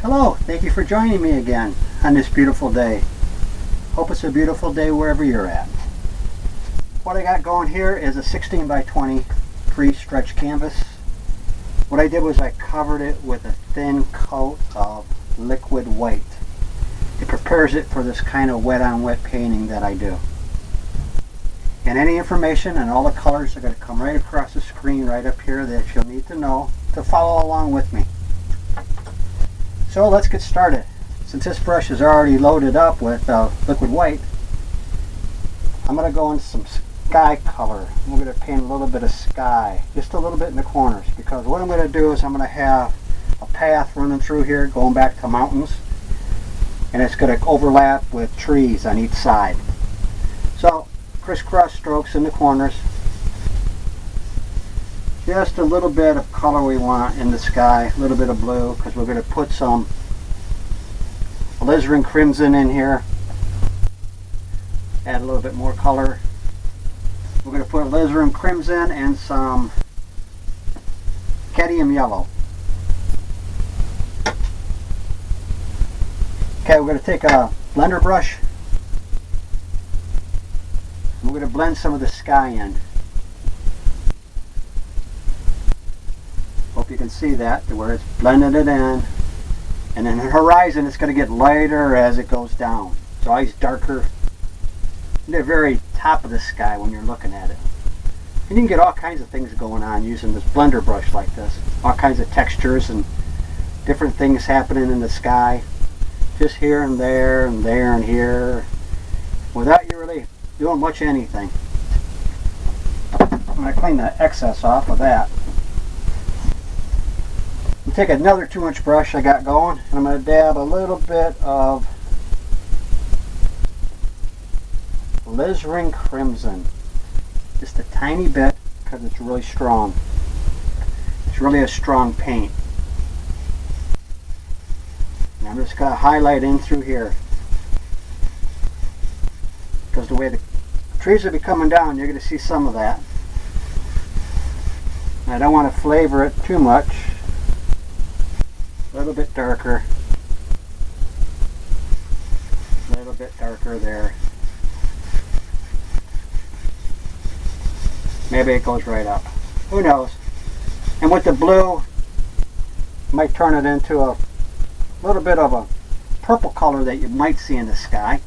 Hello, thank you for joining me again on this beautiful day. Hope it's a beautiful day wherever you're at. What I got going here is a 16 by 20 pre-stretch canvas. What I did was I covered it with a thin coat of liquid white. It prepares it for this kind of wet on wet painting that I do. And any information and all the colors are going to come right across the screen right up here that you'll need to know to follow along with me. So let's get started. Since this brush is already loaded up with liquid white, I'm going to go into some sky color. I'm going to paint a little bit of sky, just a little bit in the corners, because what I'm going to do is I'm going to have a path running through here going back to mountains, and it's going to overlap with trees on each side. So crisscross strokes in the corners. Just a little bit of color we want in the sky, a little bit of blue, because we're going to put some alizarin crimson in here. Add a little bit more color. We're going to put alizarin crimson and some cadmium yellow. Okay, we're going to take a blender brush. We're going to blend some of the sky in. Hope you can see that, where it's blended it in. And then the horizon, it's going to get lighter as it goes down. It's always darker in the very top of the sky when you're looking at it. And you can get all kinds of things going on using this blender brush like this. All kinds of textures and different things happening in the sky. Just here and there and there and here, without you really doing much anything. I'm going to clean the excess off of that. Take another 2-inch brush I got going, and I'm going to dab a little bit of alizarin crimson, just a tiny bit, because it's really strong. It's really a strong paint. And I'm just going to highlight in through here, because the way the trees will be coming down, you're going to see some of that. And I don't want to flavor it too much. A little bit darker, a little bit darker there. Maybe it goes right up. Who knows? And with the blue, might turn it into a little bit of a purple color that you might see in the sky.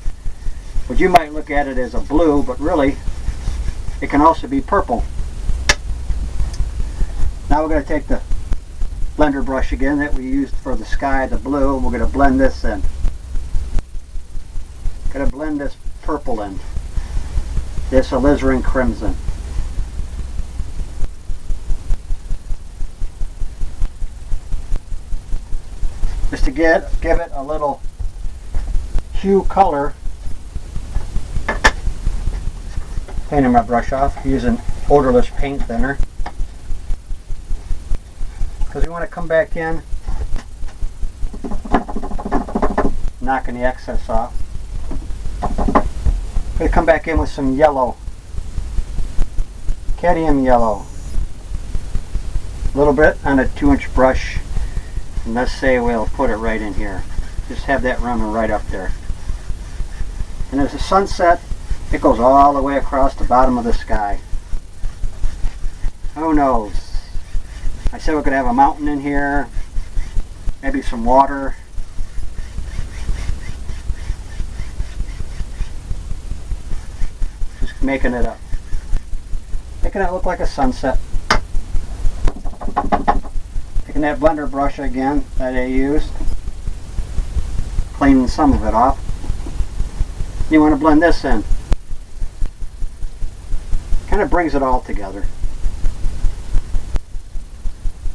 But you might look at it as a blue, but really, it can also be purple. Now we're going to take the blender brush again that we used for the sky, the blue, and we're going to blend this in. Going to blend this purple in, this alizarin crimson. Just to give it a little hue color. Painting my brush off using odorless paint thinner. Because we want to come back in, knocking the excess off. I'm going to come back in with some yellow, cadmium yellow. A little bit on a 2-inch brush, and let's say we'll put it right in here. Just have that running right up there. And as the sunset, it goes all the way across the bottom of the sky. Who knows? I said we could have a mountain in here, maybe some water. Just making it up. Making it look like a sunset. Taking that blender brush again that I used, cleaning some of it off. You want to blend this in. Kind of brings it all together,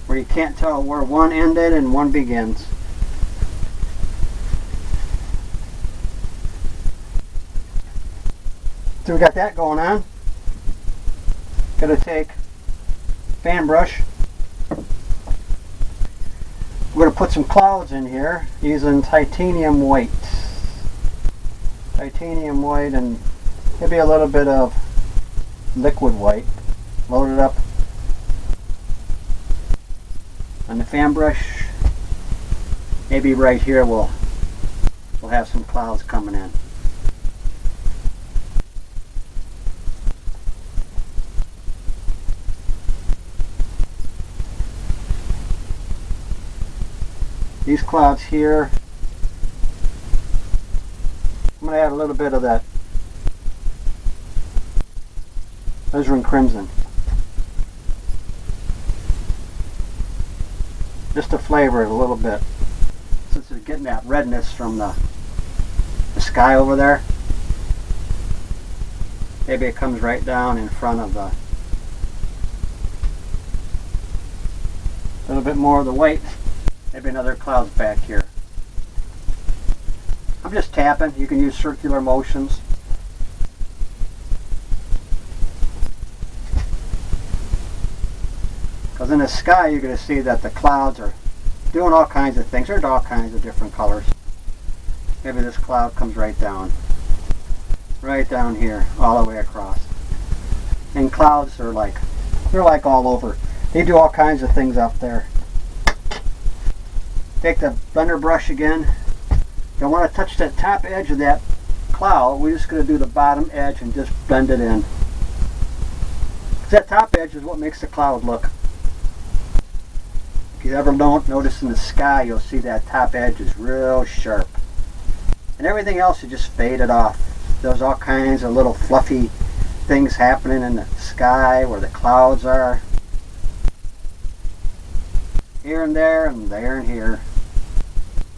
where you can't tell where one ended and one begins. So we got that going on. Gonna take fan brush. We're gonna put some clouds in here using titanium white. Titanium white and maybe a little bit of liquid white. Load it up on the fan brush. Maybe right here we'll have some clouds coming in. These clouds here, I'm going to add a little bit of that alizarin crimson, just to flavor it a little bit, since it's getting that redness from the sky over there. Maybe it comes right down in front of the, a little bit more of the white. Maybe another cloud's back here. I'm just tapping. You can use circular motions. Because in the sky you're going to see that the clouds are doing all kinds of things. There's all kinds of different colors. Maybe this cloud comes right down here, all the way across. And clouds are like, they're like all over. They do all kinds of things up there. Take the blender brush again. Don't want to touch that top edge of that cloud. We're just going to do the bottom edge and just blend it in. That top edge is what makes the cloud look. If you ever don't notice in the sky, you'll see that top edge is real sharp. And everything else, you just fade it off. There's all kinds of little fluffy things happening in the sky where the clouds are. Here and there and here.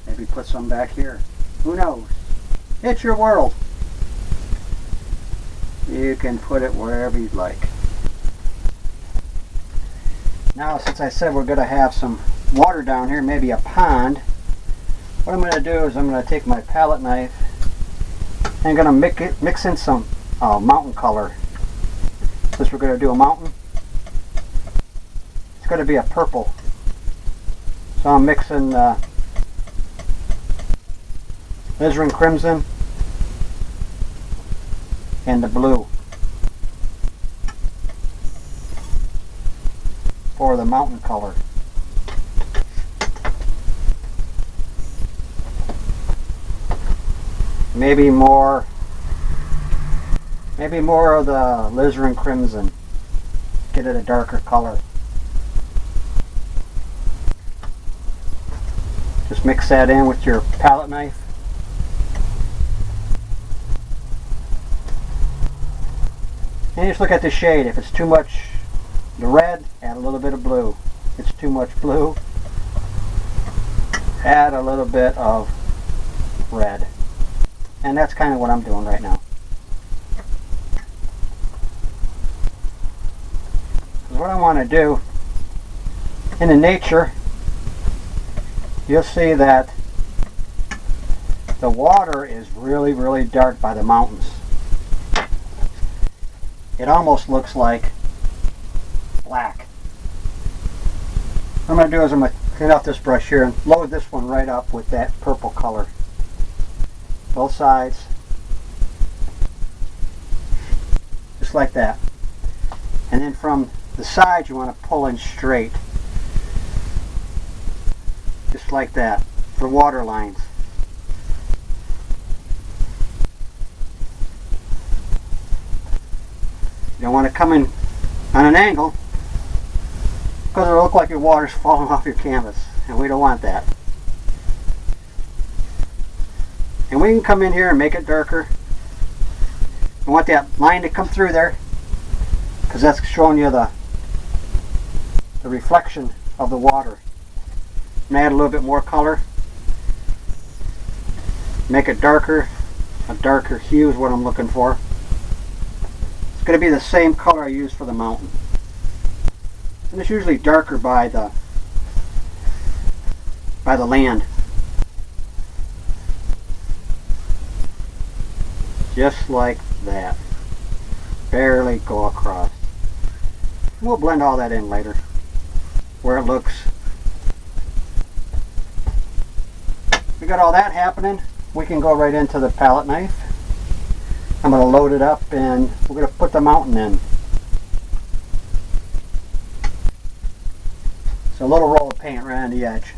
Maybe put some back here. Who knows? It's your world. You can put it wherever you'd like. Now, since I said we're going to have some water down here, maybe a pond, what I'm going to do is I'm going to take my palette knife and I'm going to mix in some mountain color. Since we're going to do a mountain, it's going to be a purple. So I'm mixing alizarin crimson and the blue for the mountain color. Maybe more of the alizarin crimson. Get it a darker color. Just mix that in with your palette knife. And just look at the shade. If it's too much the red, add a little bit of blue. If it's too much blue, add a little bit of red. And that's kind of what I'm doing right now. Because what I want to do in the nature, you'll see that the water is really, really dark by the mountains. It almost looks like black. What I'm going to do is I'm going to clean out this brush here and load this one right up with that purple color. Both sides. Just like that. And then from the sides you want to pull in straight. Just like that. For water lines. You don't want to come in on an angle because it'll look like your water's falling off your canvas, and we don't want that. And we can come in here and make it darker. I want that line to come through there because that's showing you the reflection of the water. And add a little bit more color. Make it darker. A darker hue is what I'm looking for. It's going to be the same color I use for the mountain. And it's usually darker by the land. Just like that. Barely go across. We'll blend all that in later. Where it looks. We got all that happening. We can go right into the palette knife. I'm going to load it up and we're going to put the mountain in. So a little roll of paint right on the edge.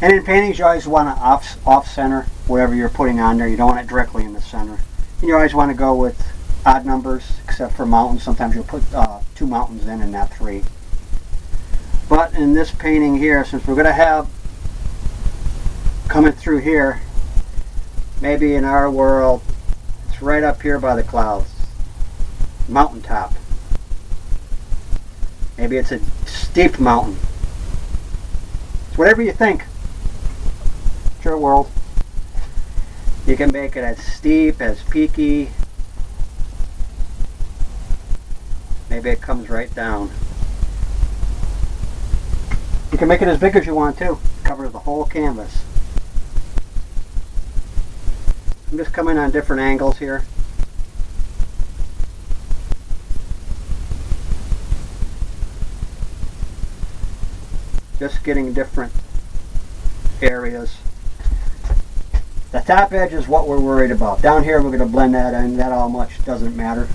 And in paintings, you always want to off-center whatever you're putting on there. You don't want it directly in the center. And you always want to go with odd numbers, except for mountains. Sometimes you'll put 2 mountains in and not 3. But in this painting here, since we're going to have coming through here, maybe in our world, it's right up here by the clouds, mountaintop. Maybe it's a steep mountain. It's whatever you think. It's your world. You can make it as steep, as peaky. Maybe it comes right down. You can make it as big as you want to. Cover the whole canvas. I'm just coming on different angles here. Just getting different areas. The top edge is what we're worried about. Down here we're going to blend that in. That all much doesn't matter.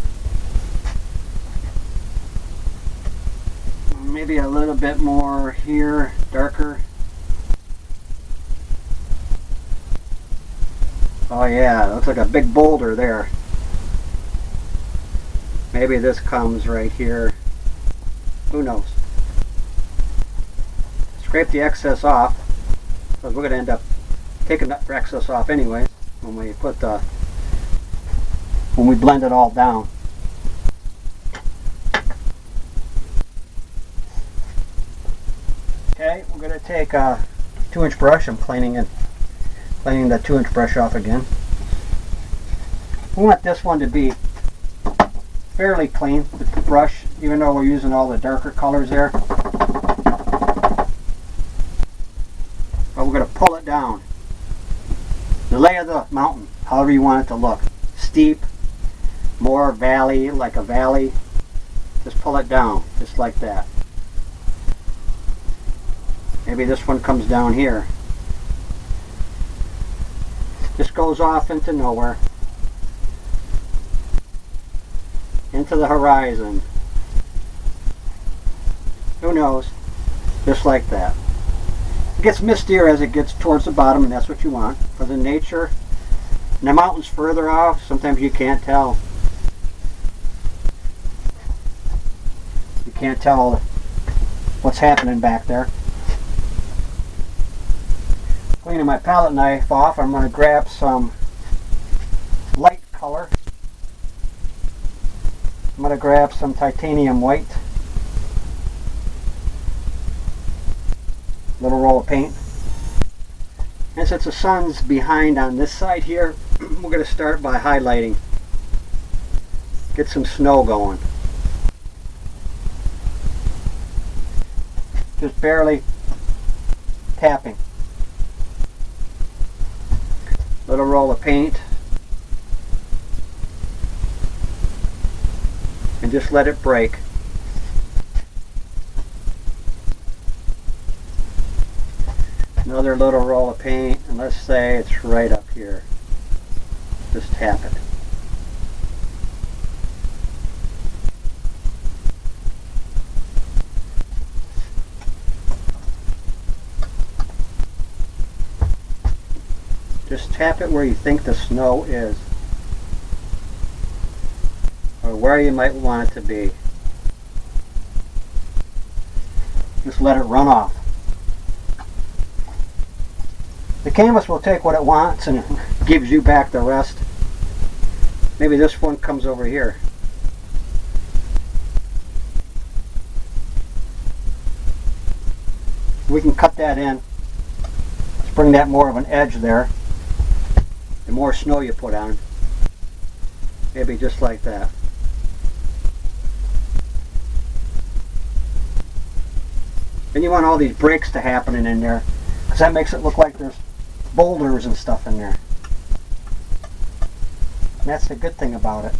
Maybe a little bit more here, darker. Oh yeah, it looks like a big boulder there. Maybe this comes right here. Who knows? Scrape the excess off, because we're going to end up taking that excess off anyway when we put when we blend it all down. Okay, we're going to take a 2-inch brush. I'm planing the 2-inch brush off again. We want this one to be fairly clean with the brush, even though we're using all the darker colors there. But we're going to pull it down. The lay of the mountain, however you want it to look. Steep, more valley, like a valley. Just pull it down, just like that. Maybe this one comes down here. Just goes off into nowhere. Into the horizon. Who knows? Just like that. It gets mistier as it gets towards the bottom, and that's what you want. For the nature. And the mountains further off, sometimes you can't tell. You can't tell what's happening back there. Cleaning my palette knife off, I'm going to grab some light color. I'm going to grab some titanium white. Little roll of paint. And since the sun's behind on this side here, we're going to start by highlighting. Get some snow going. Just barely tapping. Little roll of paint. And just let it break. Another little roll of paint, and let's say it's right up here. Just tap it. Just tap it where you think the snow is, or where you might want it to be. Just let it run off. The canvas will take what it wants and it gives you back the rest. Maybe this one comes over here. We can cut that in. Let's bring that more of an edge there. The more snow you put on, maybe just like that. Then you want all these breaks to happen in there, because that makes it look like there's boulders and stuff in there. And that's the good thing about it.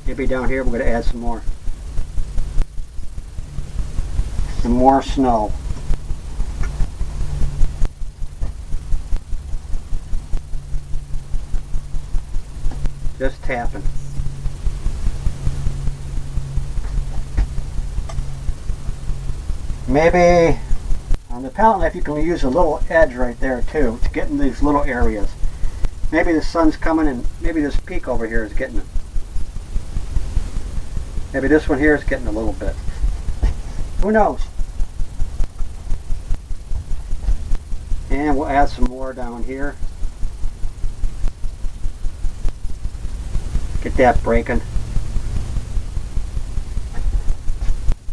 Maybe down here we're going to add some more. Some more snow. Just tapping. Maybe On the palette knife you can use a little edge right there too to get in these little areas. Maybe the sun's coming and maybe this peak over here is getting it. Maybe this one here is getting a little bit. Who knows? And we'll add some more down here. Get that breaking.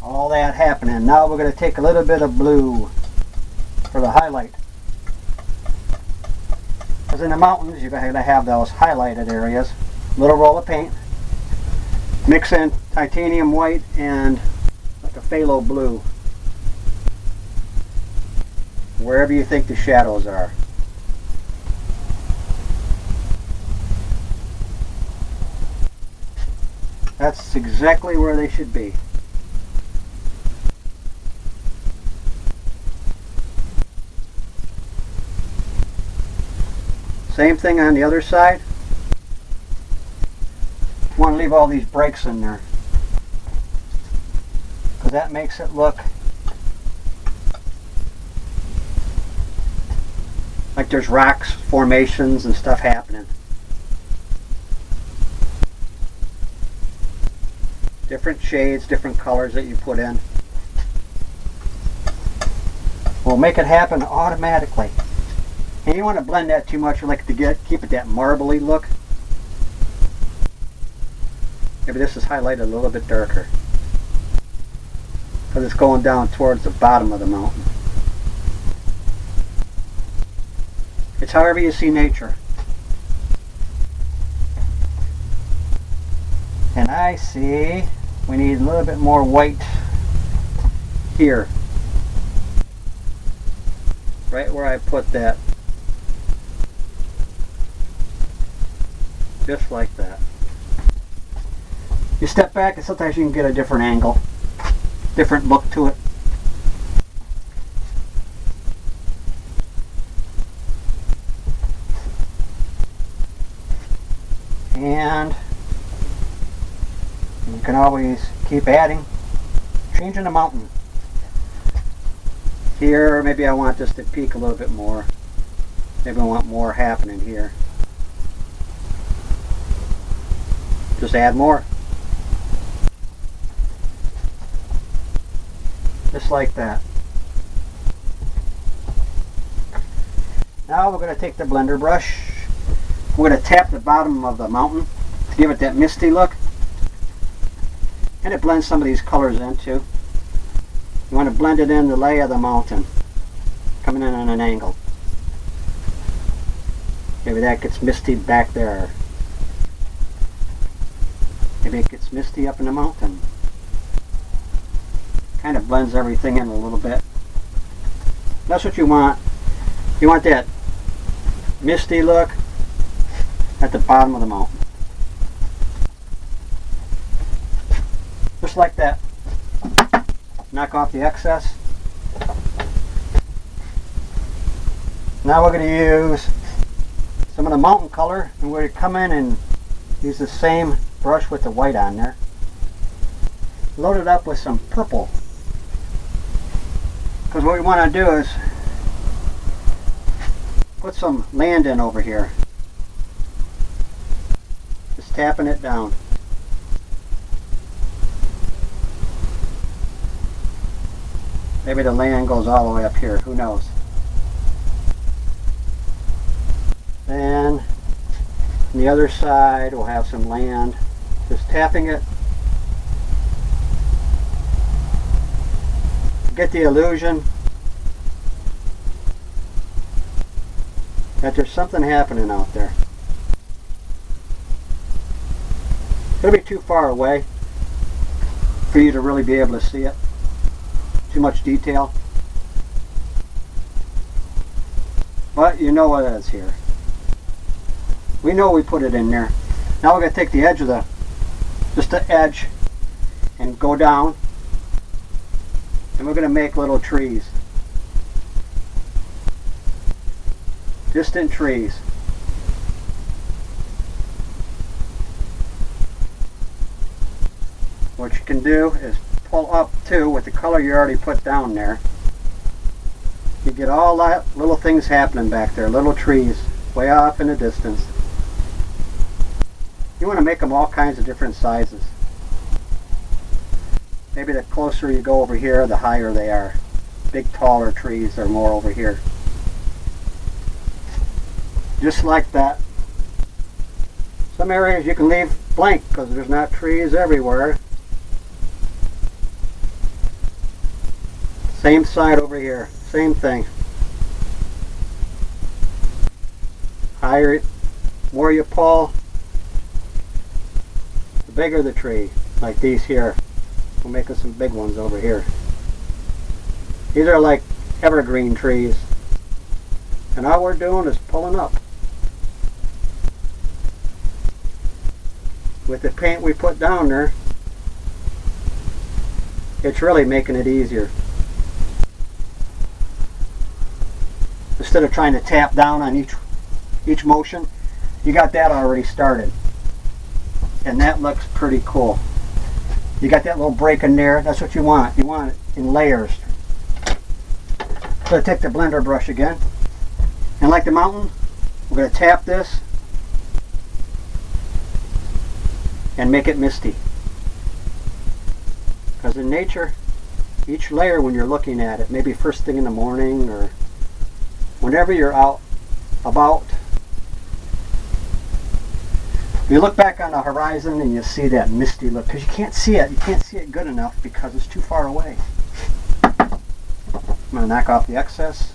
All that happening. Now we're going to take a little bit of blue for the highlight. Because in the mountains you're going to have those highlighted areas. Little roll of paint. Mix in titanium white and like a phthalo blue. Wherever you think the shadows are. That's exactly where they should be. Same thing on the other side. You want to leave all these breaks in there because that makes it look like there's rocks, formations, and stuff happening. Different shades, different colors that you put in will make it happen automatically. And you want to blend that too much. You like to keep it that marbly look. Maybe this is highlighted a little bit darker because it's going down towards the bottom of the mountain. It's however you see nature. And I see we need a little bit more white here. Right where I put that. Just like that. You step back and sometimes you can get a different angle. Different look to it. And you can always keep adding, changing the mountain. Here, maybe I want this to peak a little bit more. Maybe I want more happening here. Just add more. Just like that. Now we're going to take the blender brush. We're going to tap the bottom of the mountain to give it that misty look. And it blends some of these colors in too. You want to blend it in the lay of the mountain, coming in on an angle. Maybe that gets misty back there. Maybe it gets misty up in the mountain. Kind of blends everything in a little bit. That's what you want. You want that misty look at the bottom of the mountain. Just like that. Knock off the excess. Now we're going to use some of the mountain color, and we're going to come in and use the same brush with the white on there. Load it up with some purple. Because what we want to do is put some land in over here. Just tapping it down. Maybe the land goes all the way up here, who knows. Then on the other side we'll have some land. Just tapping it. Get the illusion that there's something happening out there. It'll be too far away for you to really be able to see it. Too much detail. But you know what it is here. We know we put it in there. Now we're going to take the edge of just the edge and go down. And we're going to make little trees. Distant trees. What you can do is pull up too with the color you already put down there. You get all that little things happening back there, little trees way off in the distance. You want to make them all kinds of different sizes. Maybe the closer you go over here, the higher they are. Big, taller trees are more over here. Just like that. Some areas you can leave blank because there's not trees everywhere. Same side over here, same thing. Higher, more you pull, the bigger the tree. Like these here. We're making some big ones over here. These are like evergreen trees. And all we're doing is pulling up. With the paint we put down there, it's really making it easier. Instead of trying to tap down on each motion, you got that already started. And that looks pretty cool. You got that little break in there, that's what you want. You want it in layers. So I take the blender brush again. And like the mountain, we're going to tap this and make it misty. Because in nature, each layer when you're looking at it, maybe first thing in the morning or whenever you're out about, you look back on the horizon and you see that misty look because you can't see it. You can't see it good enough because it's too far away. I'm going to knock off the excess.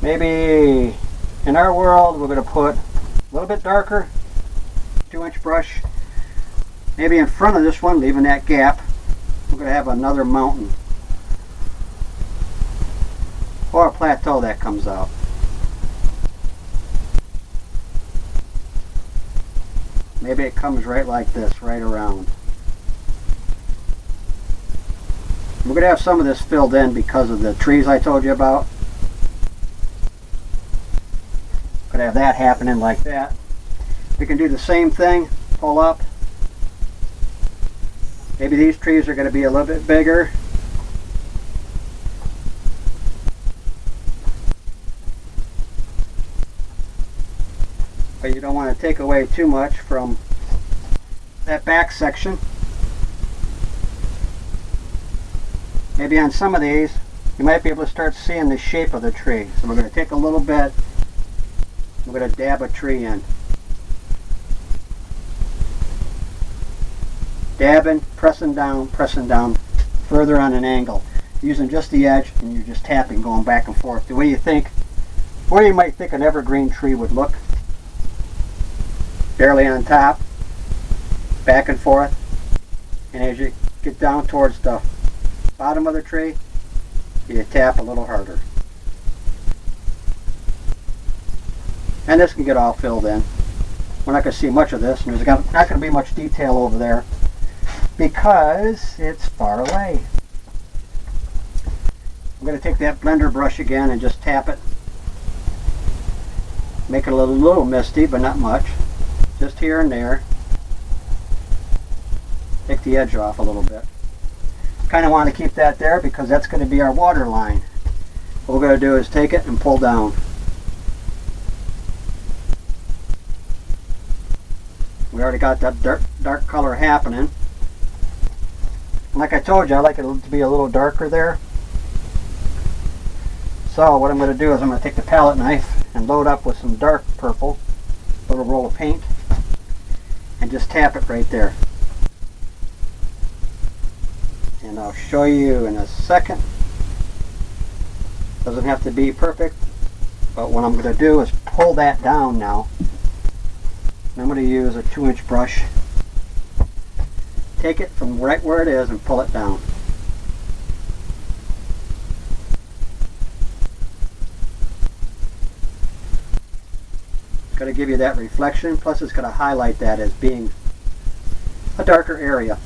Maybe in our world we're going to put a little bit darker 2-inch brush. Maybe in front of this one, leaving that gap, we're going to have another mountain or a plateau that comes out. Maybe it comes right like this, right around. We're going to have some of this filled in because of the trees I told you about. Going to have that happening like that. We can do the same thing, pull up. Maybe these trees are going to be a little bit bigger. But you don't want to take away too much from that back section. Maybe on some of these, you might be able to start seeing the shape of the tree. So we're going to take a little bit, we're going to dab a tree in. Dabbing, pressing down, further on an angle. Using just the edge and you're just tapping, going back and forth. The way you think, where you might think an evergreen tree would look. Barely on top, back and forth, and as you get down towards the bottom of the tree, you tap a little harder. And this can get all filled in. We're not going to see much of this, and there's not going to be much detail over there because it's far away. I'm going to take that blender brush again and just tap it. Make it a little misty, but not much. Just here and there. Take the edge off a little bit. Kind of want to keep that there because that's going to be our water line. What we're going to do is take it and pull down. We already got that dark color happening. Like I told you, I like it to be a little darker there. So what I'm going to do is I'm going to take the palette knife and load up with some dark purple, little roll of paint, and just tap it right there. And I'll show you in a second. Doesn't have to be perfect, but what I'm going to do is pull that down now. And I'm going to use a 2-inch brush. Take it from right where it is and pull it down. It's going to give you that reflection, plus it's going to highlight that as being a darker area.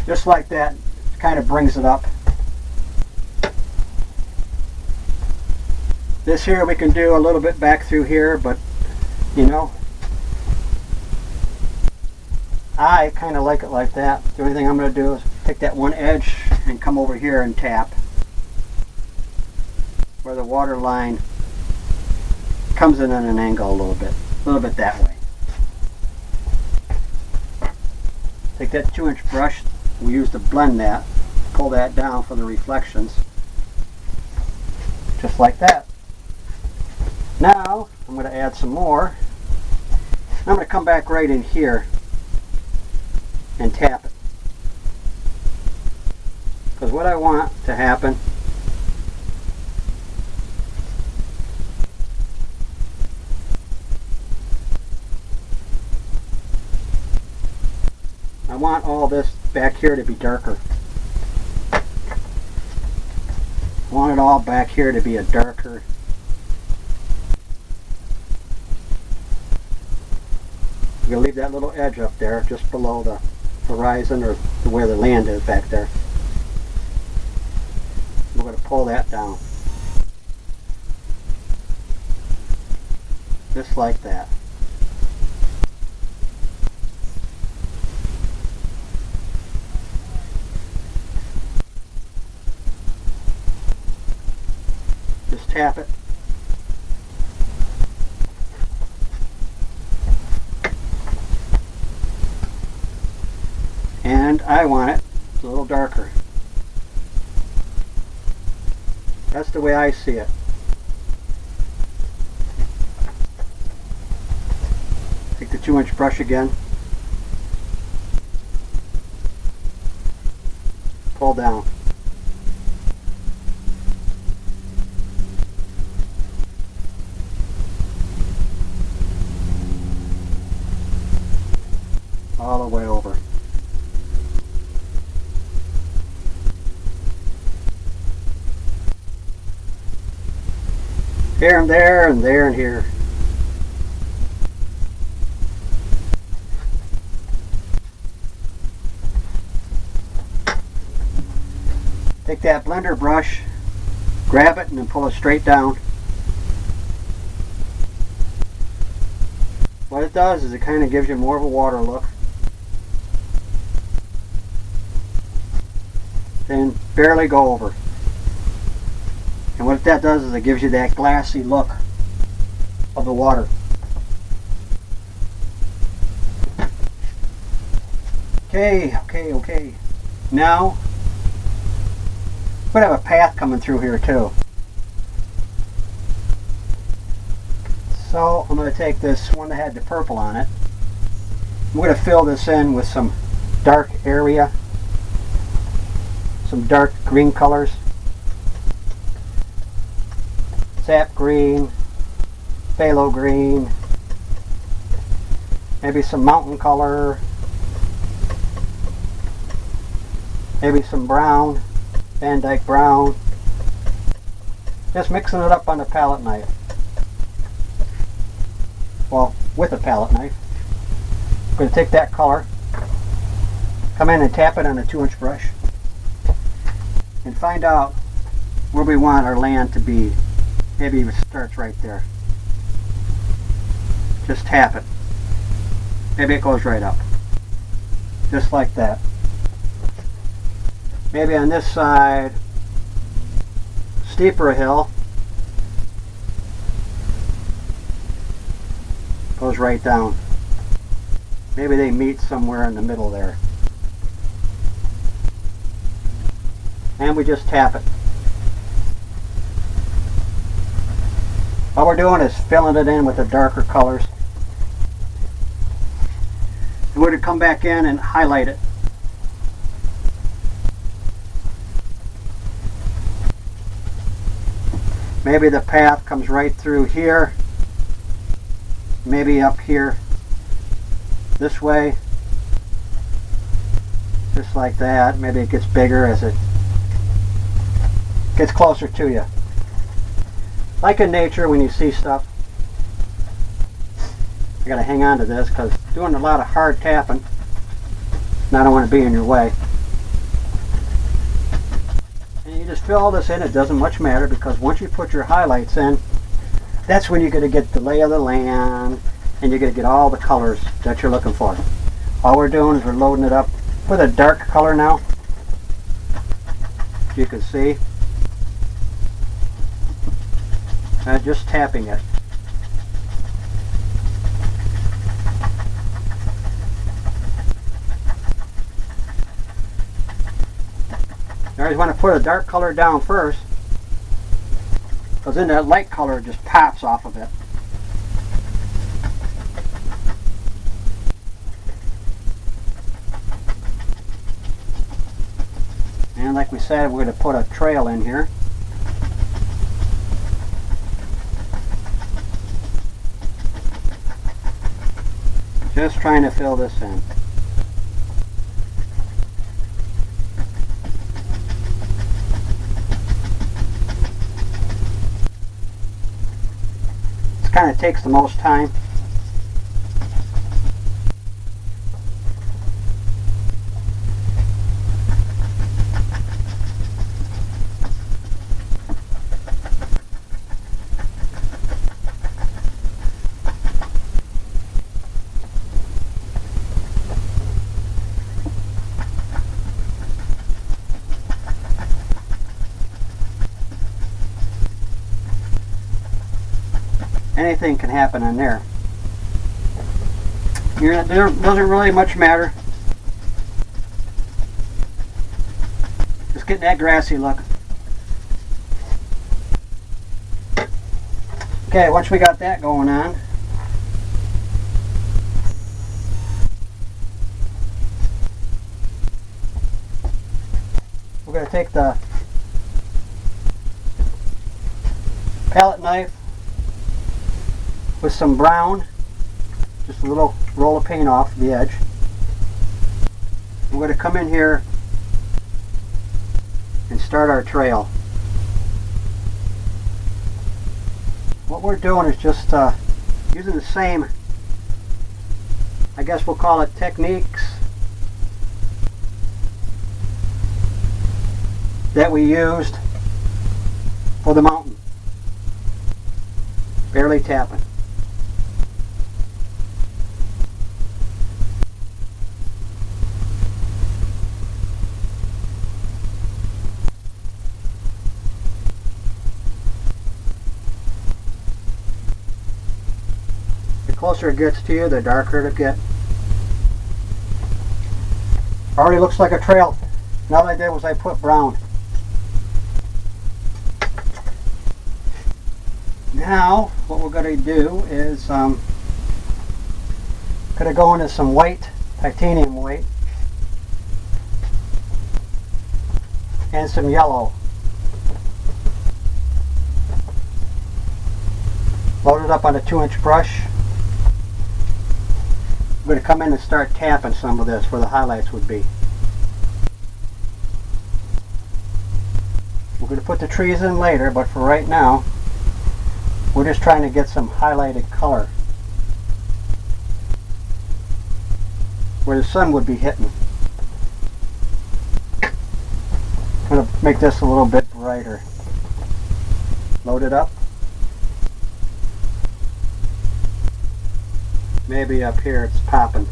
Just like that, it kind of brings it up. This here we can do a little bit back through here, but you know, I kind of like it like that. The only thing I'm going to do is take that one edge and come over here and tap where the water line comes in at an angle a little bit that way. Take that 2-inch brush we use to blend that, pull that down for the reflections, just like that. Now I'm going to add some more. I'm going to come back right in here and tap it, because what I want to happen I want all this back here to be darker. I want it all back here to be a darker. We're going to leave that little edge up there just below the horizon, or where the land is back there. We're going to pull that down. Just like that. Just tap it. And I want it a little darker. That's the way I see it. Take the 2-inch brush again. Pull down. All the way over. Here and there and there and here. Take that blender brush, grab it, and then pull it straight down. What it does is it kind of gives you more of a water look. Then barely go over. And what that does is it gives you that glassy look of the water. Okay. Now, we're going to have a path coming through here too. So I'm going to take this one that had the purple on it. I'm going to fill this in with some dark area, some dark green colors. Sap green, phthalo green, maybe some mountain color, maybe some brown, Van Dyke brown. Just mixing it up on the palette knife. Well, with a palette knife. I'm going to take that color, come in and tap it on a 2-inch brush, and find out where we want our land to be. Maybe it starts right there. Just tap it. Maybe it goes right up. Just like that. Maybe on this side, steeper hill, goes right down. Maybe they meet somewhere in the middle there. And we just tap it. All we're doing is filling it in with the darker colors. And we're going to come back in and highlight it. Maybe the path comes right through here. Maybe up here this way. Just like that. Maybe it gets bigger as it gets closer to you. Like in nature, when you see stuff, I gotta hang on to this because doing a lot of hard tapping, and I don't want to be in your way. And you just fill all this in. It doesn't much matter, because once you put your highlights in, that's when you're going to get the lay of the land, and you're going to get all the colors that you're looking for. All we're doing is we're loading it up with a dark color now, as you can see. Just tapping it. You always want to put a dark color down first, because then that light color just pops off of it. And like we said, we're going to put a trail in here. Just trying to fill this in. This kind of takes the most time. Anything can happen in there. There doesn't really much matter. Just getting that grassy look. Okay, once we got that going on, we're going to take the palette knife with some brown, just a little roll of paint off the edge. We're going to come in here and start our trail. What we're doing is just using the same, I guess we'll call it techniques that we used for the mountain. Barely tapping. The closer it gets to you, the darker it'll get. Already looks like a trail. Now what I did was I put brown. Now what we're going to do is going to go into some white, titanium white, and some yellow. Load it up on a 2-inch brush. I'm going to come in and start tapping some of this where the highlights would be. We're going to put the trees in later, but for right now, we're just trying to get some highlighted color where the sun would be hitting. I'm going to make this a little bit brighter. Load it up. Maybe up here it's popping.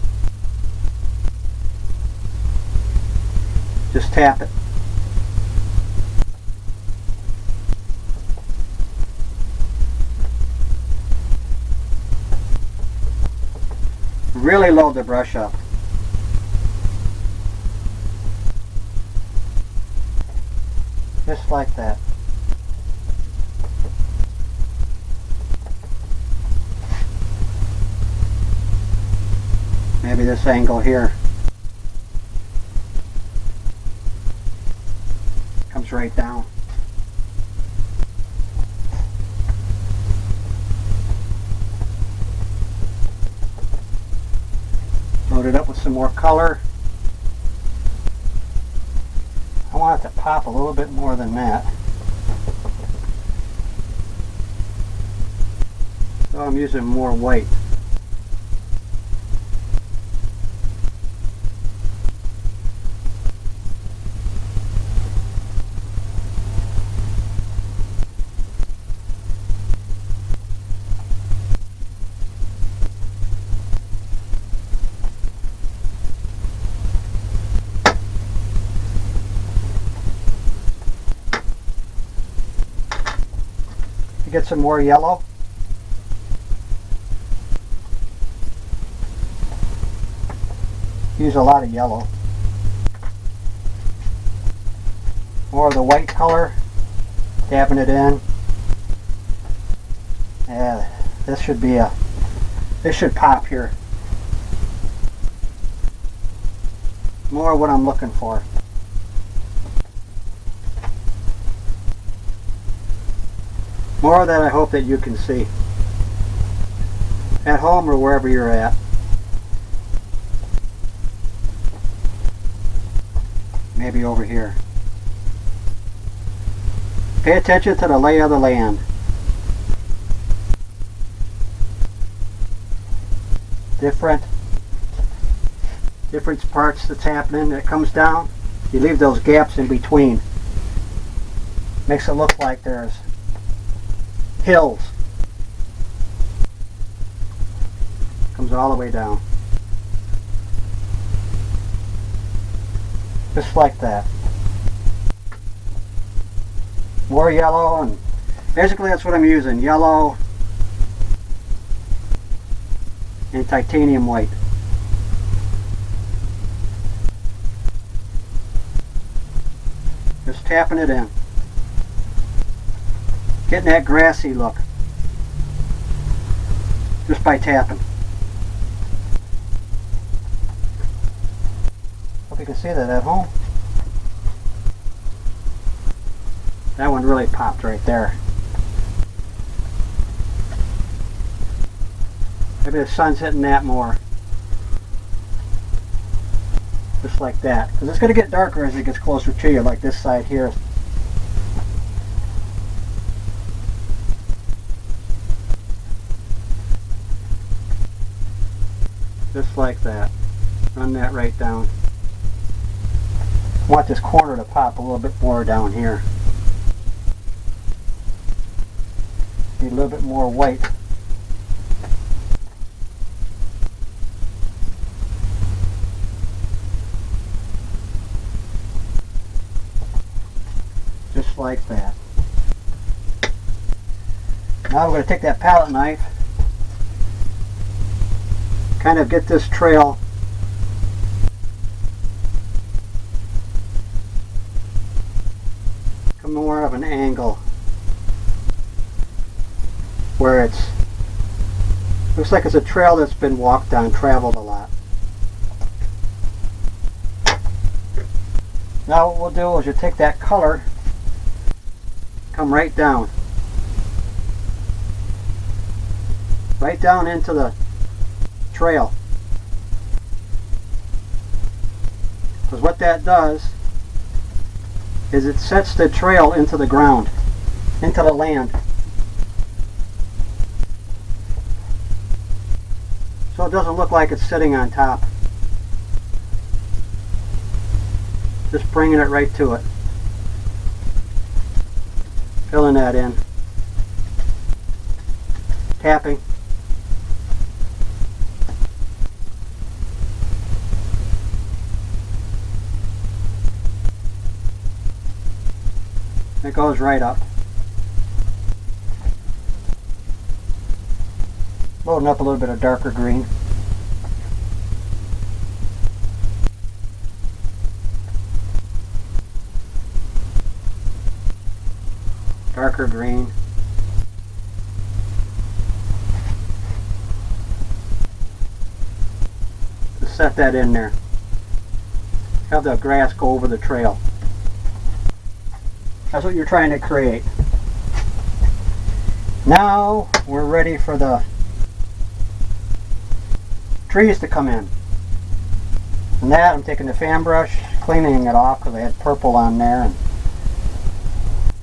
Just tap it. Really load the brush up. Just like that. Maybe this angle here comes right down. Load it up with some more color. I want it to pop a little bit more than that. So I'm using more white. get some more yellow. Use a lot of yellow. More of the white color, dabbing it in. Yeah, this should pop here. More of what I'm looking for. More of that I hope that you can see. At home or wherever you're at. Maybe over here. Pay attention to the lay of the land. Different parts that's happening. It comes down. You leave those gaps in between. Makes it look like there's hills. Comes all the way down. Just like that. More yellow, and basically that's what I'm using. Yellow and titanium white. Just tapping it in. Getting that grassy look. Just by tapping. Hope you can see that at home. That one really popped right there. Maybe the sun's hitting that more. Just like that. Because it's going to get darker as it gets closer to you, like this side here. Just like that. Run that right down. I want this corner to pop a little bit more down here. Need a little bit more white. Just like that. Now we're going to take that palette knife, kind of get this trail come more of an angle where it's looks like it's a trail that's been walked on, traveled a lot. Now what we'll do is you take that color, come right down into the trail, because what that does is it sets the trail into the ground, into the land. So it doesn't look like it's sitting on top. Just bringing it right to it. Filling that in. Tapping. It goes right up. Loading up a little bit of darker green. Darker green. Just set that in there. Have the grass go over the trail. That's what you're trying to create. Now we're ready for the trees to come in. And that, I'm taking the fan brush, cleaning it off because I had purple on there. And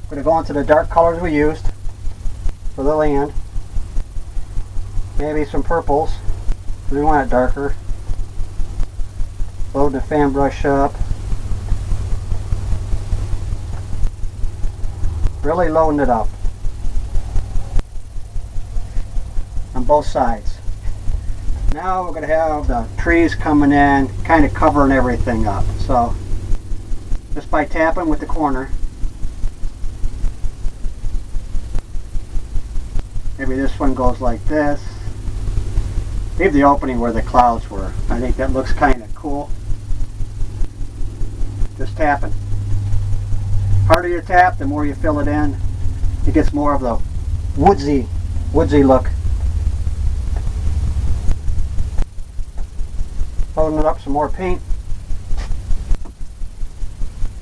I'm going to go into the dark colors we used for the land. Maybe some purples because we want it darker. Load the fan brush up. Really loading it up on both sides. Now we're going to have the trees coming in, kind of covering everything up. So just by tapping with the corner, Maybe this one goes like this. Leave the opening where the clouds were. I think that looks kind of cool. Just tapping. Harder you tap, the more you fill it in. It gets more of the woodsy look. Loading it up some more paint.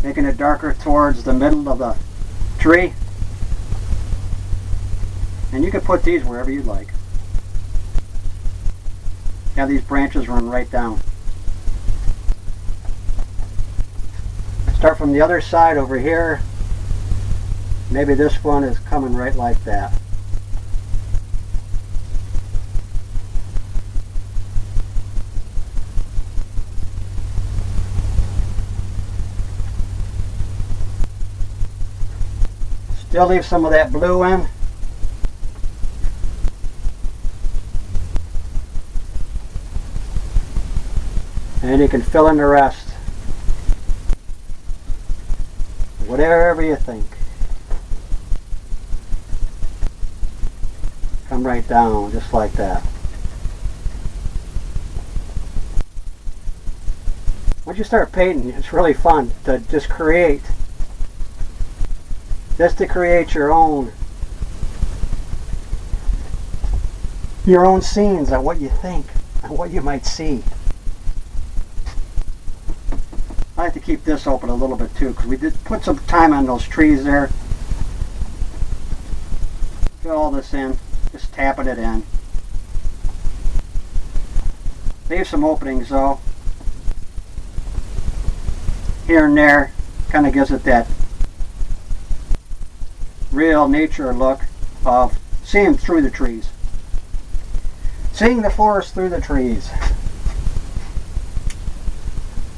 Making it darker towards the middle of the tree. And you can put these wherever you'd like. Have these branches run right down. Start from the other side over here. Maybe this one is coming right like that. Still leave some of that blue in. And you can fill in the rest. Whatever you think. Come right down, just like that. Once you start painting, it's really fun to just create. Just to create your own scenes of what you think and what you might see. I like to keep this open a little bit too, because we did put some time on those trees there. Fill all this in, just tapping it in. Leave some openings though. Here and there, kind of gives it that real nature look of seeing through the trees. Seeing the forest through the trees.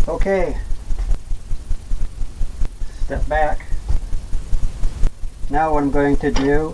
Okay. Step back. Now what I'm going to do